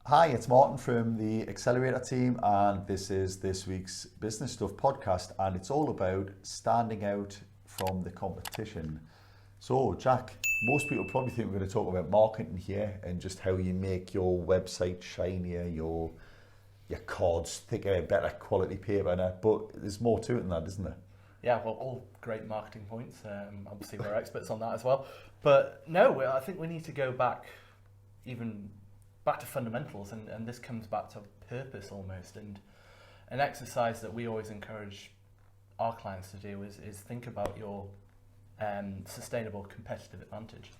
Hi, it's Martin from the Accelerator team, and this is this week's Business Stuff podcast, and it's all about standing out from the competition. So, Jack, most people probably think we're going to talk about marketing here and just how you make your website shinier, your cards thicker, better quality paper, but there's more to it than that, isn't there? Yeah, well, all great marketing points. Obviously, we're experts on that as well. But no, I think we need to go back to fundamentals, and this comes back to purpose almost. And an exercise that we always encourage our clients to do is think about your sustainable competitive advantage.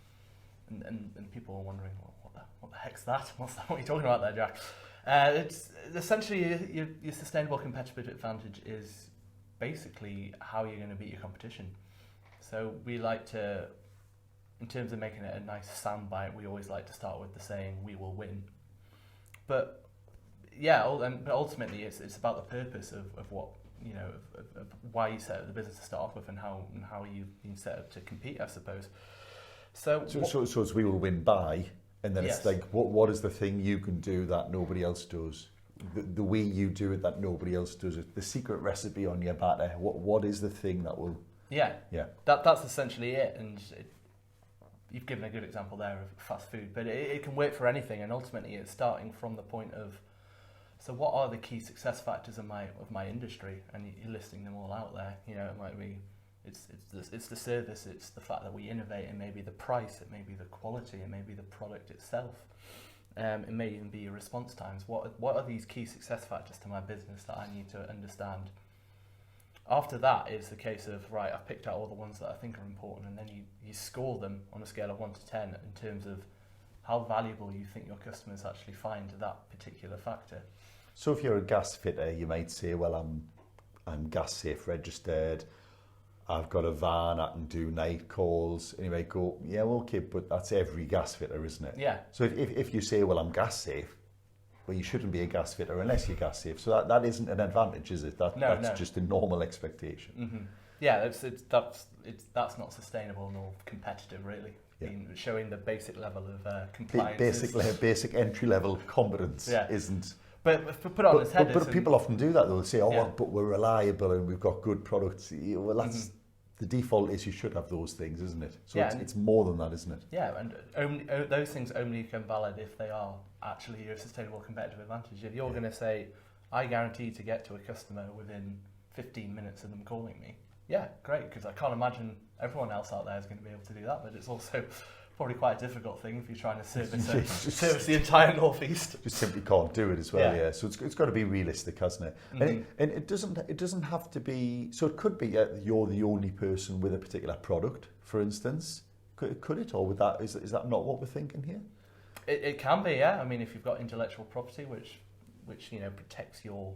And people are wondering, well, what the heck's that? What are you talking about there, Jack? It's essentially your sustainable competitive advantage is basically how you're going to beat your competition. So we like to, in terms of making it a nice soundbite, we always like to start with the saying, "We will win." But yeah, but ultimately it's about the purpose of what, of why you set up the business to start off with, and how you've been set up to compete, I suppose. So it's we will win by, and then yes. It's like, what is the thing you can do that nobody else does? The way you do it that nobody else does it. The secret recipe on your batter. What is the thing that will? Yeah. That's essentially it. And you've given a good example there of fast food, but it can work for anything. And ultimately, it's starting from the point of, so what are the key success factors of my industry? And you're listing them all out there. It might be it's the service, it's the fact that we innovate, it may be the price, it may be the quality, it may be the product itself. It may even be your response times. What are these key success factors to my business that I need to understand? After that is the case of, right, I've picked out all the ones that I think are important, and then you score them on a scale of 1 to 10 in terms of how valuable you think your customers actually find that particular factor. So if you're a gas fitter, you might say, well, I'm gas safe registered, I've got a van, I can do night calls, and you might go, yeah, well, okay, but that's every gas fitter, isn't it? Yeah. So if you say, well, I'm gas safe, well, you shouldn't be a gas fitter unless you're gas safe. So that isn't an advantage, is it? That's just a normal expectation. Mm-hmm. Yeah, that's not sustainable nor competitive, really. Yeah. Showing the basic level of compliance. Basic entry level competence isn't. But put it on its head. But people often do that, though. They say, well, but we're reliable and we've got good products. Well, that's the default is you should have those things, isn't it? So it's more than that, isn't it? Yeah, and those things only become valid if they are actually your sustainable competitive advantage. If you're going to say, I guarantee to get to a customer within 15 minutes of them calling me, yeah, great, because I can't imagine everyone else out there is going to be able to do that, but it's also probably quite a difficult thing if you're trying to service the entire northeast. Just simply can't do it as well. Yeah. So it's got to be realistic, hasn't it? Mm-hmm. And it doesn't have to be. So it could be you're the only person with a particular product, for instance. Could it, or is that not what we're thinking here? It can be, yeah. I mean, if you've got intellectual property which protects your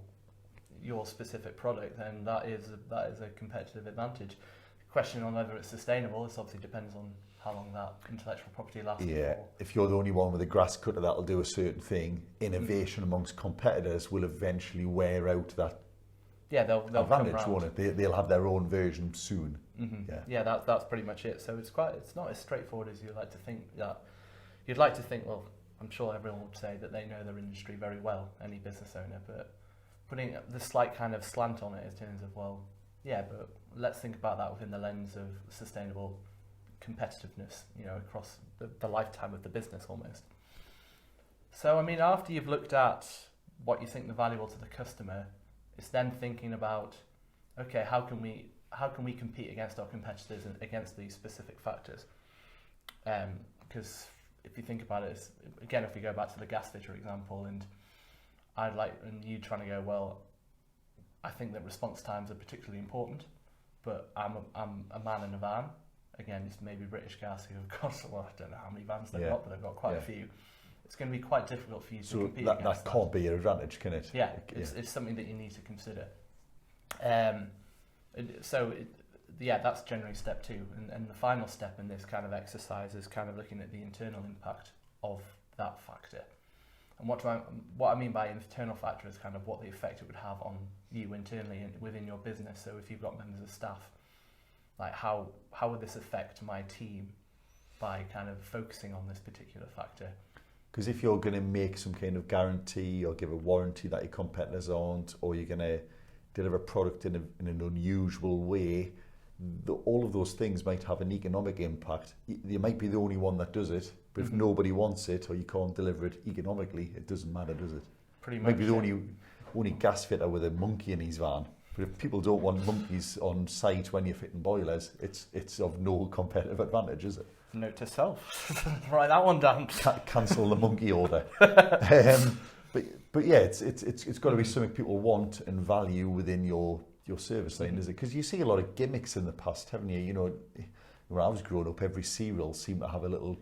specific product, then that is a competitive advantage. The question on whether it's sustainable, this obviously depends on how long that intellectual property lasts. Yeah, if you're the only one with a grass cutter that'll do a certain thing, innovation amongst competitors will eventually wear out that they'll advantage, won't it? They'll have their own version soon. Mm-hmm. Yeah, that's pretty much it. So it's not as straightforward as you'd like to think. You'd like to think, well, I'm sure everyone would say that they know their industry very well, any business owner, but putting the slight kind of slant on it in terms of, well, yeah, but let's think about that within the lens of sustainable competitiveness, across the lifetime of the business almost. So, I mean, after you've looked at what you think the valuable to the customer, it's then thinking about, okay, how can we compete against our competitors and against these specific factors? Because if you think about it, again, if we go back to the gas fitter example, and you trying to go, well, I think that response times are particularly important, but I'm a man in a van. Again, it's maybe British Gas who have got, well, I don't know how many vans they've got, but they've got quite a few. It's going to be quite difficult for you to compete against that. That can't be your advantage, can it? Yeah, it's something that you need to consider. That's generally step 2. And the final step in this kind of exercise is kind of looking at the internal impact of that factor. And what I mean by internal factor is kind of what the effect it would have on you internally and within your business. So if you've got members of staff, like how would this affect my team by kind of focusing on this particular factor? Because if you're going to make some kind of guarantee or give a warranty that your competitors aren't, or you're going to deliver a product in an unusual way, all of those things might have an economic impact. You might be the only one that does it, but if nobody wants it or you can't deliver it economically, it doesn't matter, does it? Pretty much. Might be the only gas fitter with a monkey in his van. But if people don't want monkeys on site when you're fitting boilers, it's of no competitive advantage, is it? Note to self. Write that one down. Cancel the monkey order. But yeah, it's got to be something people want and value within your service line, is it? Because you see a lot of gimmicks in the past, haven't you? You know, when I was growing up, every cereal seemed to have a little,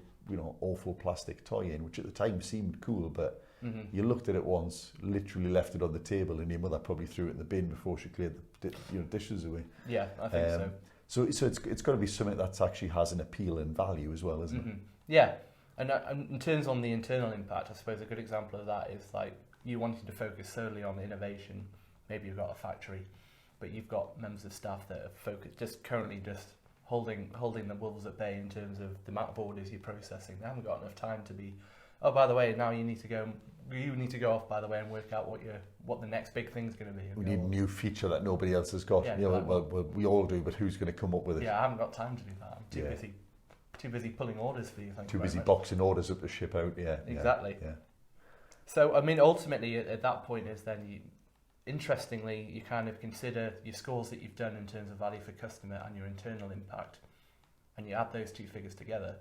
awful plastic toy in, which at the time seemed cool, but you looked at it once, literally left it on the table, and your mother probably threw it in the bin before she cleared the dishes away. Yeah, I think so. So it's got to be something that actually has an appeal and value as well, isn't it? Yeah, and in terms on the internal impact, I suppose a good example of that is like you wanting to focus solely on innovation. Maybe you've got a factory, but you've got members of staff that are focused, just holding the wolves at bay in terms of the amount of orders you're processing. They haven't got enough time to be, oh, by the way, now you need to go off, by the way, and work out what the next big thing's going to be. We need a new feature that nobody else has got. Yeah, well, we all do, but who's going to come up with it? Yeah, I haven't got time to do that. I'm too busy pulling orders for you. Too busy boxing orders up to ship out. Yeah, exactly. Yeah. So, I mean, ultimately, at that point is then interestingly, you kind of consider your scores that you've done in terms of value for customer and your internal impact, and you add those two figures together,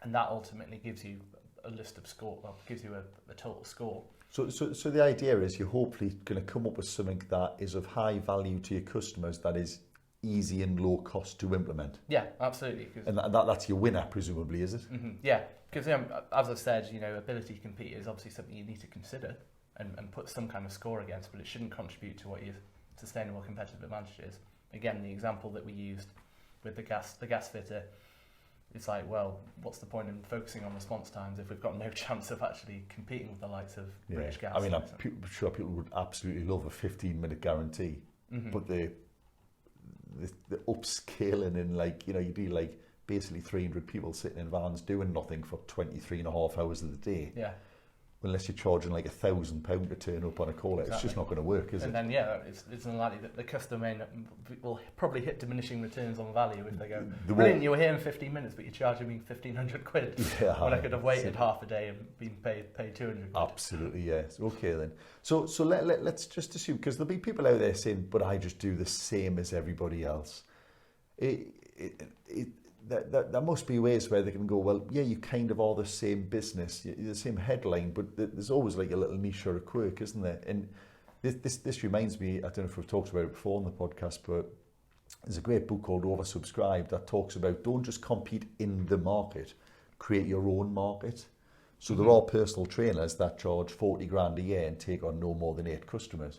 and that ultimately gives you a list of score, gives you a total score. So the idea is you're hopefully going to come up with something that is of high value to your customers, that is easy and low cost to implement. Yeah, absolutely. And that's your winner, presumably, is it? Yeah, because as I said, ability to compete is obviously something you need to consider and put some kind of score against, but it shouldn't contribute to what your sustainable competitive advantage is. Again, the example that we used with the gas fitter, it's like, well, what's the point in focusing on response times if we've got no chance of actually competing with the likes of British Gas? I mean, I'm sure people would absolutely love a 15-minute guarantee, but the upscaling in, like, you do like basically 300 people sitting in vans doing nothing for 23.5 hours of the day. Yeah. Unless you're charging like £1,000 to turn up on a call, it's just not going to work, is it? And then, it's unlikely that the customer will probably hit diminishing returns on value if they go, brilliant, you were here in 15 minutes, but you're charging me 1,500 quid when I could have waited half a day and been paid 200 quid. Absolutely, yes. Okay, then. So let's just assume, because there'll be people out there saying, but I just do the same as everybody else. There must be ways where they can go, well, yeah, you kind of are the same business, you're the same headline, but there's always like a little niche or a quirk, isn't there? And this reminds me, I don't know if we've talked about it before on the podcast, but there's a great book called Oversubscribed that talks about don't just compete in the market, create your own market. So there are personal trainers that charge 40 grand a year and take on no more than 8 customers.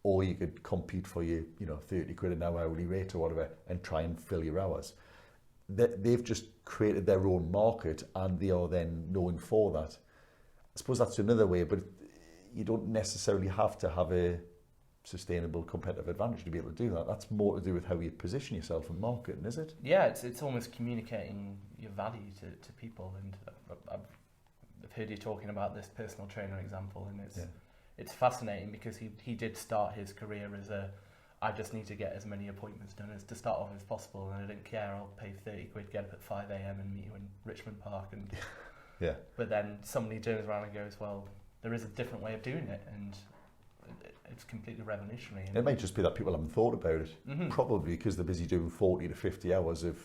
Or you could compete for your 30 quid an hour hourly rate or whatever and try and fill your hours. They've just created their own market and they are then known for that. I suppose that's another way, but you don't necessarily have to have a sustainable competitive advantage to be able to do that. That's more to do with how you position yourself in marketing, is it? Yeah, it's almost communicating your value to people. And I've heard you talking about this personal trainer example, and it's fascinating because he did start his career as I just need to get as many appointments done as to start off as possible, and I didn't care, I'll pay 30 quid, get up at 5 a.m. and meet you in Richmond Park. And But then somebody turns around and goes, well, there is a different way of doing it, and it's completely revolutionary. It might just be that people haven't thought about it, probably because they're busy doing 40 to 50 hours of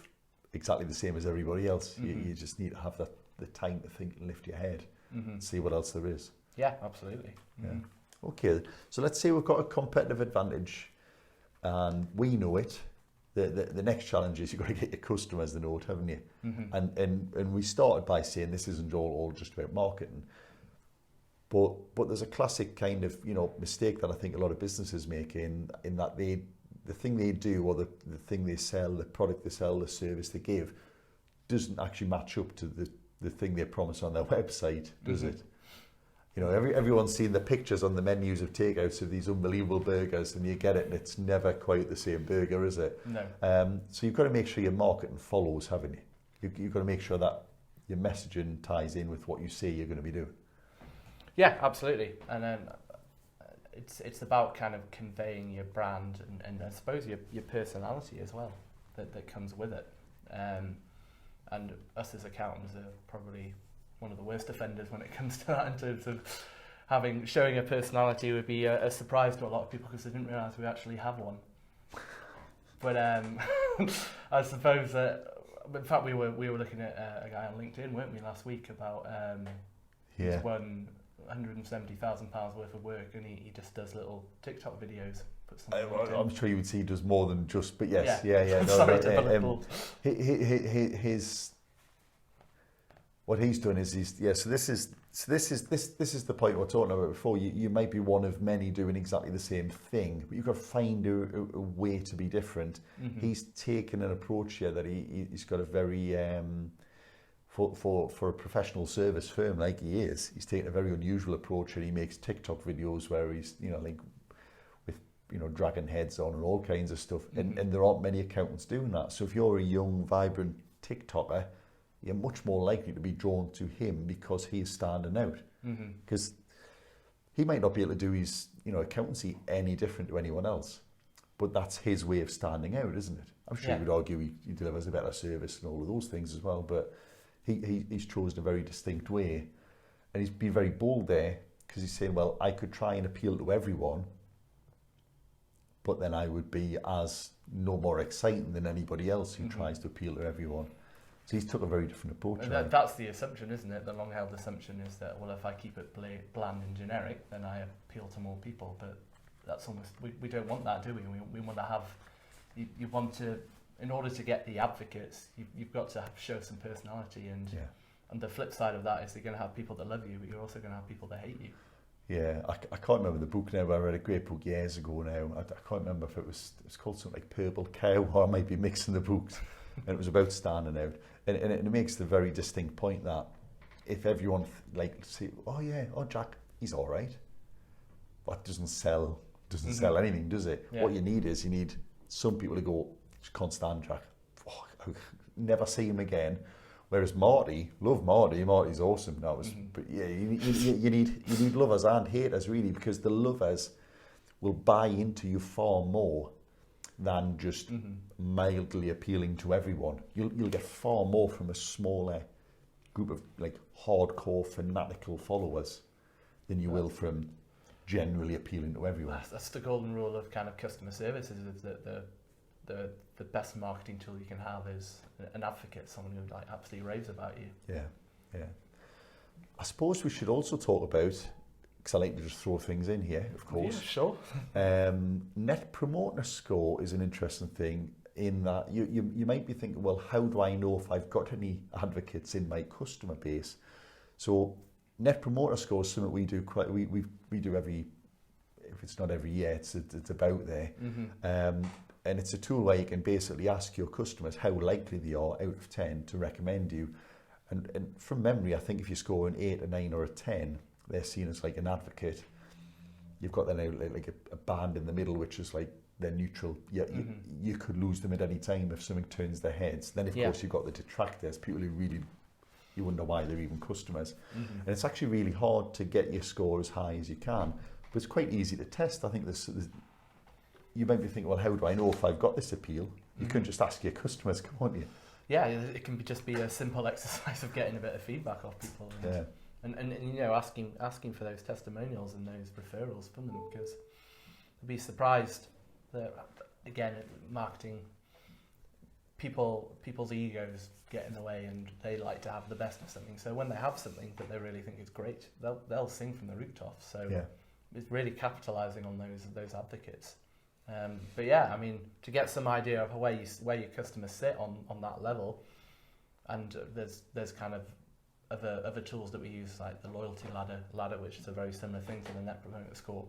exactly the same as everybody else. You just need to have the time to think and lift your head and see what else there is. Yeah, absolutely. Yeah. Okay, so let's say we've got a competitive advantage and we know it. The next challenge is you've got to get your customers to know it, haven't you? And we started by saying this isn't all just about marketing, but there's a classic kind of mistake that I think a lot of businesses make in that the thing they do or the thing they sell, the product they sell, the service they give doesn't actually match up to the thing they promise on their website, does it? Everyone's seen the pictures on the menus of takeouts of these unbelievable burgers, and you get it, and it's never quite the same burger, is it? No. So you've got to make sure your marketing follows, haven't you? You've got to make sure that your messaging ties in with what you say you're going to be doing. Yeah, absolutely. And then it's about kind of conveying your brand and I suppose your personality as well that comes with it. And us as accountants are probably one of the worst offenders when it comes to that, in terms of showing a personality would be a surprise to a lot of people because they didn't realise we actually have one. But I suppose in fact we were looking at a guy on LinkedIn, weren't we, last week about he's won £170,000 worth of work and he just does little TikTok videos. I'm sure you would see he does more than just, but yes, yeah. No, Sorry to bullet his what he's done is So this is the point we were talking about before. You might be one of many doing exactly the same thing, but you've got to find a way to be different. Mm-hmm. He's taken an approach here that he's got a very for a professional service firm like he is. He's taken a very unusual approach, and he makes TikTok videos where he's with dragging heads on and all kinds of stuff. Mm-hmm. And there aren't many accountants doing that. So if you're a young, vibrant TikToker, you're much more likely to be drawn to him because he's standing out. Because he might not be able to do his accountancy any different to anyone else, but that's his way of standing out, isn't it? I'm sure you would argue he delivers a better service and all of those things as well, but he's chosen a very distinct way, and he's been very bold there because he's saying, well, I could try and appeal to everyone, but then I would be as no more exciting than anybody else who tries to appeal to everyone. So he's took a very different approach. And that's the assumption, isn't it? The long-held assumption is that, well, if I keep it bland and generic, then I appeal to more people. But that's almost, we don't want that, do we? We want to have, you want to, in order to get the advocates, you've got to show some personality. And the flip side of that is you're going to have people that love you, but you're also going to have people that hate you. Yeah, I can't remember the book now, but I read a great book years ago now. I can't remember if it's called something like Purple Cow, or I might be mixing the books. And it was about standing out. And it makes the very distinct point that if everyone say, Jack, he's all right, but doesn't sell anything, does it? Yeah. What you need some people to go, just can't stand Jack. Oh, I'll never see him again. Whereas Marty's awesome. But yeah, you need lovers and haters really, because the lovers will buy into you far more than just mildly appealing to everyone. You'll get far more from a smaller group of hardcore fanatical followers than you will from generally appealing to everyone. That's the golden rule of kind of customer services, is that the best marketing tool you can have is an advocate, someone who absolutely raves about you. Yeah. I suppose we should also talk about, because I like to just throw things in here, of course. Yeah, sure. Net Promoter Score is an interesting thing in that you might be thinking, well, how do I know if I've got any advocates in my customer base? So Net Promoter Score is something we do we do every, if it's not every year, it's about there. And it's a tool where you can basically ask your customers how likely they are out of 10 to recommend you. And from memory, I think if you score an 8, a 9 or a 10, they're seen as like an advocate. You've got then a band in the middle, which is like they're neutral. You could lose them at any time if something turns their heads. Then of course you've got the detractors, people who really, you wonder why they're even customers. And it's actually really hard to get your score as high as you can, but it's quite easy to test. I think you might be thinking, well, how do I know if I've got this appeal? You can just ask your customers, can't you? Yeah, it can just be a simple exercise of getting a bit of feedback off people. And asking for those testimonials and those referrals from them, because you'd be surprised that, again, marketing, people's egos get in the way and they like to have the best of something. So when they have something that they really think is great, they'll sing from the rooftops. So it's really capitalising on those advocates. But yeah, I mean, to get some idea of where your customers sit on that level, and there's kind of other tools that we use, like the loyalty ladder, which is a very similar thing to the Net Promoter Score,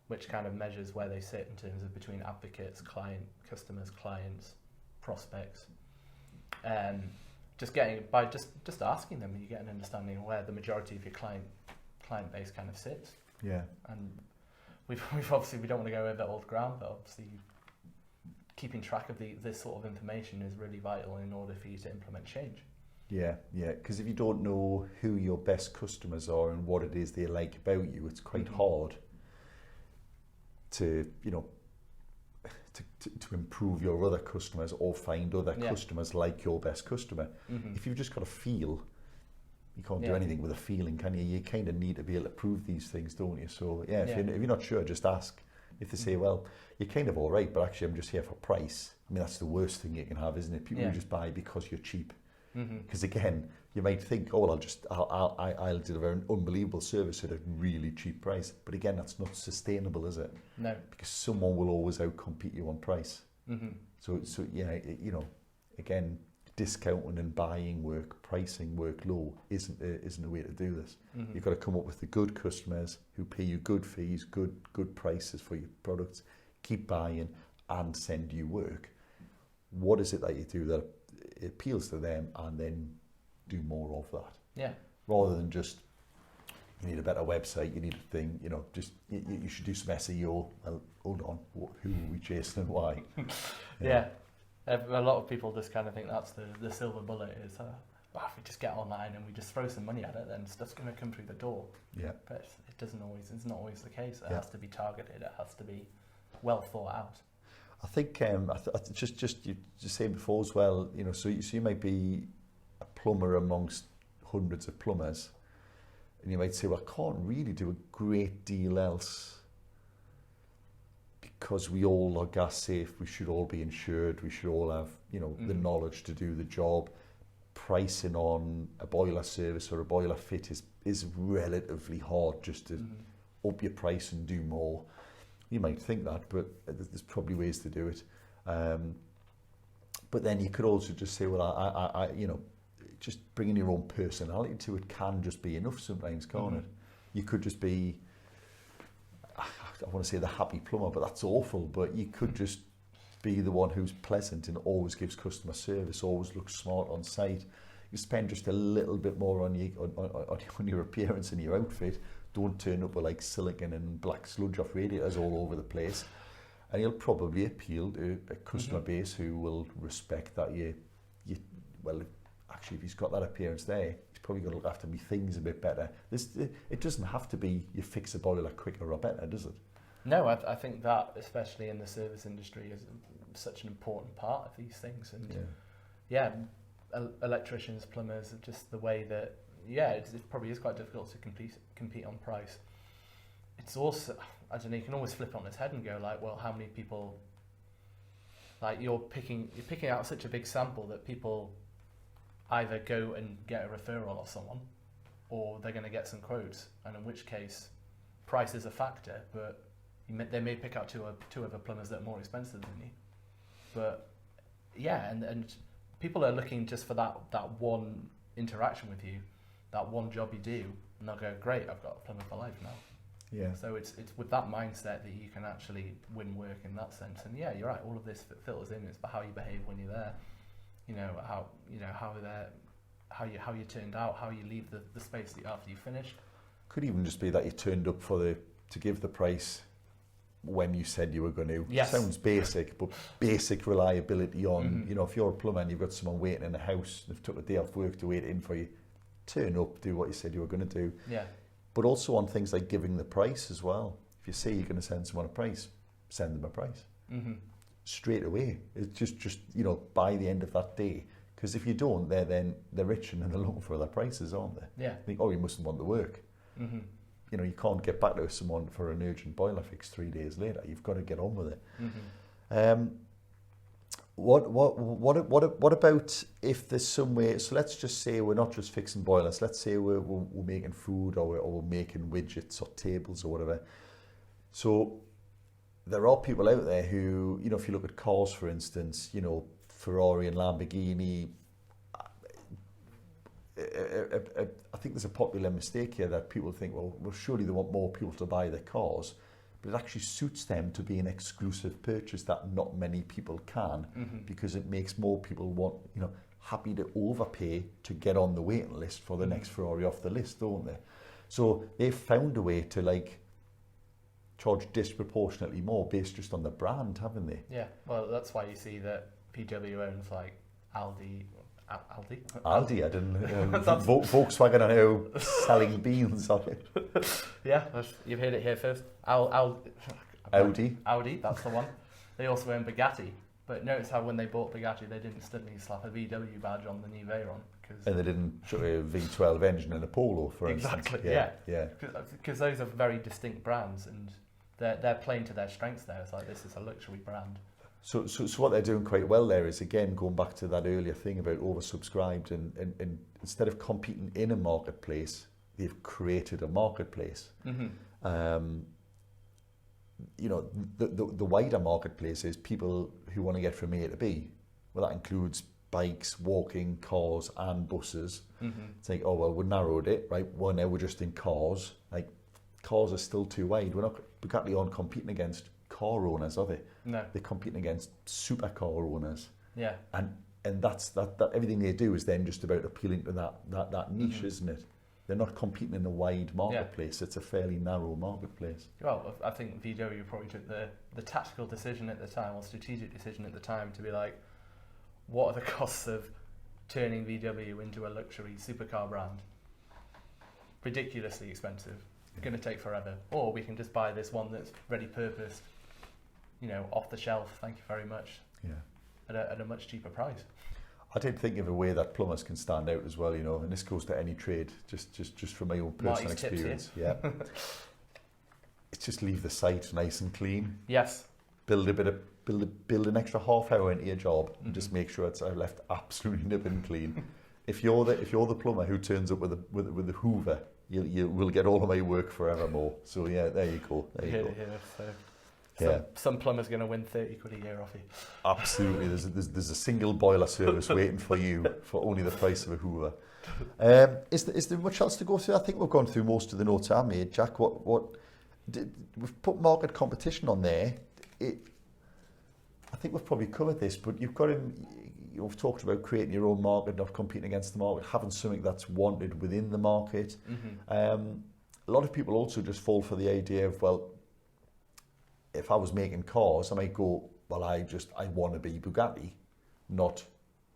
which kind of measures where they sit in terms of between advocates, customers, clients, prospects. Just asking them, you get an understanding of where the majority of your client base kind of sits. Yeah. And we've obviously, we don't want to go over old ground, but obviously keeping track of this sort of information is really vital in order for you to implement change. Yeah, yeah. Because if you don't know who your best customers are and what it is they like about you, it's quite hard to, you know, to improve your other customers or find other customers like your best customer. If you've just got a feel, you can't do anything with a feeling, can you? You kind of need to be able to prove these things, don't you? So yeah, if you're not sure, just ask. If they say, well, you're kind of all right, but actually I'm just here for price. I mean, that's the worst thing you can have, isn't it? People who just buy because you're cheap. Because again, you might think, oh, well, I'll deliver an unbelievable service at a really cheap price. But again, that's not sustainable, is it? No. Because someone will always outcompete you on price. So yeah, you know, again, discounting and buying work, pricing work low isn't a way to do this. You've got to come up with the good customers who pay you good fees, good prices for your products, keep buying and send you work. What is it that you do that appeals to them, and then do more of that? Yeah. Rather than just, you need a better website, you need a thing, you know, just you should do some SEO. Well, hold on, who are we chasing and why? Yeah. A lot of people just kind of think that's the silver bullet is, if we just get online and we just throw some money at it, then stuff's going to come through the door. Yeah. But it's not always the case. It has to be targeted. It has to be well thought out. I think just you saying before as well, you know, so you might be a plumber amongst hundreds of plumbers, and you might say, well, I can't really do a great deal else because we all are gas safe, we should all be insured, we should all have, you know, the knowledge to do the job. Pricing on a boiler service or a boiler fit is relatively hard, just to up your price and do more. You might think that, but there's probably ways to do it. But then you could also just say, well, I you know, just bringing your own personality to it can just be enough sometimes, can't it? You could just be, I want to say the happy plumber, but that's awful. But you could just be the one who's pleasant and always gives customer service, always looks smart on site. You spend just a little bit more on your appearance and your outfit. Don't turn up with like silicon and black sludge off radiators all over the place, and you'll probably appeal to a customer base who will respect that you well, actually, if he's got that appearance there, he's probably going to look after me things a bit better. It doesn't have to be you fix a boiler quicker or better, does it? No, I think that, especially in the service industry, is such an important part of these things. And electricians, plumbers, just the way that, it probably is quite difficult to compete on price. It's also, I don't know, you can always flip it on its head and go like, well, how many people, like you're picking out such a big sample that people either go and get a referral off someone, or they're going to get some quotes, and in which case price is a factor, but they may pick out two other plumbers that are more expensive than you. But yeah, and people are looking just for that one interaction with you, that one job you do, and they'll go, great, I've got a plumber for life now. Yeah. So it's with that mindset that you can actually win work in that sense. And yeah, you're right, all of this filters in. It's about how you behave when you're there. How you turned out, how you leave the space after you finish. Could even just be that you turned up to give the price when you said you were going to. Yes. Sounds basic, but basic reliability on, if you're a plumber and you've got someone waiting in the house, they've took a day off work to wait in for you, turn up, do what you said you were going to do. Yeah. But also on things like giving the price as well. If you say you're going to send someone a price, send them a price. Straight away. It's just by the end of that day. Because if you don't, they're rich and they're looking for their prices, aren't they? Yeah. Think, you mustn't want the work. You can't get back to someone for an urgent boiler fix 3 days later. You've got to get on with it. What about if there's some way? So let's just say we're not just fixing boilers. Let's say we're making food, or we're making widgets or tables or whatever. So there are people out there who, if you look at cars, for instance, Ferrari and Lamborghini. I think there's a popular mistake here that people think, well, surely they want more people to buy their cars, but it actually suits them to be an exclusive purchase that not many people can, because it makes more people want, happy to overpay to get on the waiting list for the next Ferrari off the list, don't they? So they've found a way to charge disproportionately more based just on the brand, haven't they? Yeah, well, that's why you see that PW owns Aldi, Aldi. Aldi, I didn't. Volkswagen are now selling beans on it. Yeah, you've heard it here first. Audi. Audi, that's the one. They also own Bugatti. But notice how when they bought Bugatti, they didn't instantly slap a VW badge on the new Veyron. And they didn't show a V12 engine in a Polo, for instance. Exactly, yeah. Because those are very distinct brands, and they're playing to their strengths there. It's like, this is a luxury brand. So what they're doing quite well there is, again, going back to that earlier thing about oversubscribed, and instead of competing in a marketplace, they've created a marketplace. Mm-hmm. You know, the wider marketplace is people who want to get from A to B. Well, that includes bikes, walking, cars and buses. Mm-hmm. It's like, oh, well, we narrowed it, right? Well, now we're just in cars. Like, cars are still too wide. Bugatti aren't competing against car owners, are they? No. They're competing against supercar owners. Yeah. And that's that everything they do is then just about appealing to that niche, mm-hmm. isn't it? They're not competing in a wide marketplace. Yeah. It's a fairly narrow marketplace. Well, I think VW probably took the tactical decision at the time, or strategic decision at the time, to be like, what are the costs of turning VW into a luxury supercar brand? Ridiculously expensive. It's going to take forever. Or we can just buy this one that's ready purposed, you know, off the shelf, thank you very much, at a much cheaper price. I did think of a way that plumbers can stand out as well, you know, and this goes to any trade, just from my own personal experience. Yeah. It's just leave the site nice and clean. Yes. Build an extra half hour into your job, and mm-hmm. just make sure it's left absolutely nip and clean. If you're the plumber who turns up with the Hoover, you will get all of my work forevermore. So yeah, there you go. Some plumber's going to win 30 quid a year off you. Absolutely. There's a single boiler service waiting for you for only the price of a Hoover. Is there much else to go through? I think we've gone through most of the notes I made. Jack, we've put market competition on there. I think we've probably covered this, but you've talked about creating your own market, not competing against the market, having something that's wanted within the market. Mm-hmm. A lot of people also just fall for the idea of, well, if I was making cars, I might go, well, I want to be Bugatti, not,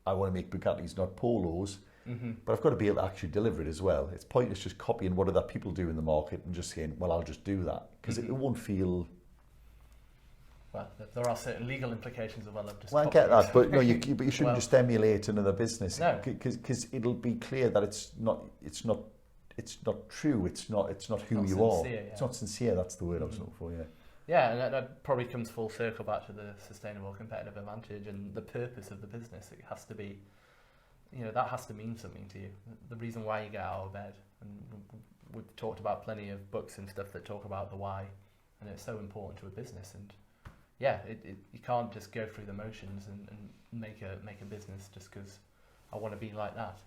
I want to make Bugattis, not Polos. Mm-hmm. But I've got to be able to actually deliver it as well. It's pointless just copying what other people do in the market and just saying, well, I'll just do that. Because mm-hmm. it won't feel... Well, there are certain legal implications of just. Well, I get that, but no, you shouldn't just emulate another business. No, because it'll be clear that it's not true. It's not who you are. Yeah. It's not sincere. That's the word mm-hmm. I was looking for. Yeah. Yeah, and that probably comes full circle back to the sustainable competitive advantage and the purpose of the business. It has to be, you know, that has to mean something to you. The reason why you get out of bed, and we've talked about plenty of books and stuff that talk about the why, and it's so important to a business. And yeah, you can't just go through the motions and make a business just because I want to be like that.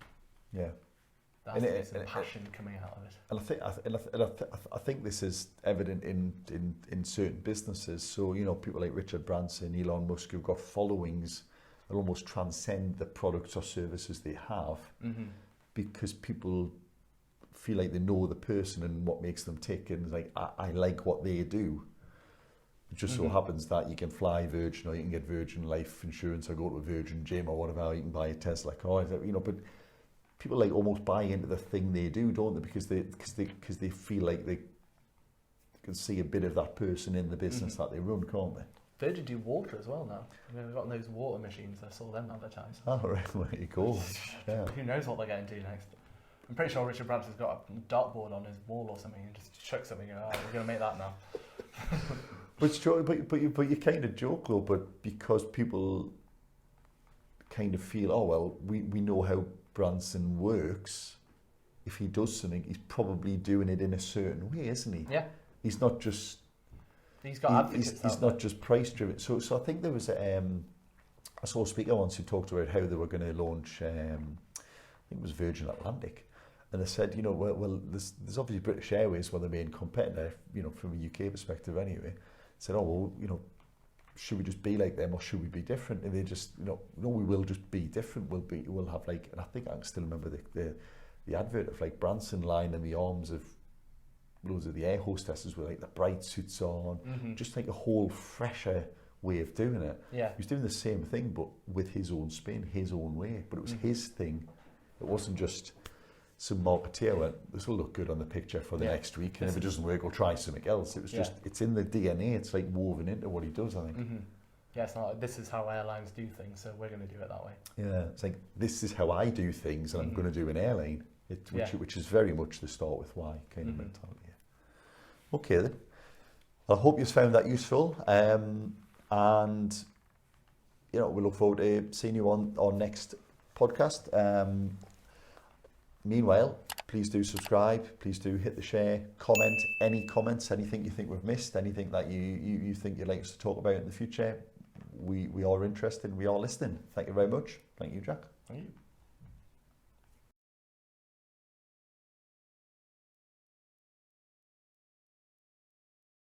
Yeah. That's some passion coming out of it. And I think this is evident in certain businesses. So, you know, people like Richard Branson, Elon Musk, who've got followings that almost transcend the products or services they have, mm-hmm. because people feel like they know the person and what makes them tick, and like, I like what they do. It just mm-hmm. so happens that you can fly Virgin, or you can get Virgin life insurance, or go to a Virgin gym or whatever. You can buy a Tesla car, you know. But people like almost buy into the thing they do, don't they? Because they feel like they can see a bit of that person in the business mm-hmm. that they run, can't they? Virgin do water as well now. You know, they've got those water machines. I saw them advertised. Oh, right, well, there you go. Yeah. Who knows what they're going to do next? I'm pretty sure Richard Branson's got a dartboard on his wall or something and just chuck something and we're going to make that now. But you kind of joke though, but because people kind of feel, oh well, we know how Branson works. If he does something, he's probably doing it in a certain way, isn't he? Yeah. He's not just. He's got advocates. He's not just price driven. So I think there was I saw a speaker once who talked about how they were going to launch. I think it was Virgin Atlantic. And they said, you know, well, there's obviously British Airways, were the main competitor, you know, from a UK perspective anyway. Said, oh, well, you know, should we just be like them or should we be different? And they just, you know, no, we will just be different. We'll have like, and I think I can still remember the advert of like Branson lying in the arms of loads of the air hostesses with like the bright suits on, mm-hmm. just like a whole fresher way of doing it. Yeah. He was doing the same thing, but with his own spin, his own way. But it was his thing. It wasn't just some marketeer went, this will look good on the picture for the next week, and if it doesn't work, we'll try something else. It was just, it's in the DNA. It's like woven into what he does, I think. Yeah, it's not like, this is how airlines do things, so we're going to do it that way. Yeah, it's like, this is how I do things, and I'm going to do an airline, which is very much the start with why kind of mentality. Okay then. I hope you've found that useful, and we look forward to seeing you on our next podcast. Meanwhile, please do subscribe, please do hit the share, comment, any comments, anything you think we've missed, anything that you think you'd like us to talk about in the future. We are interested, we are listening. Thank you very much. Thank you, Jack. Thank you.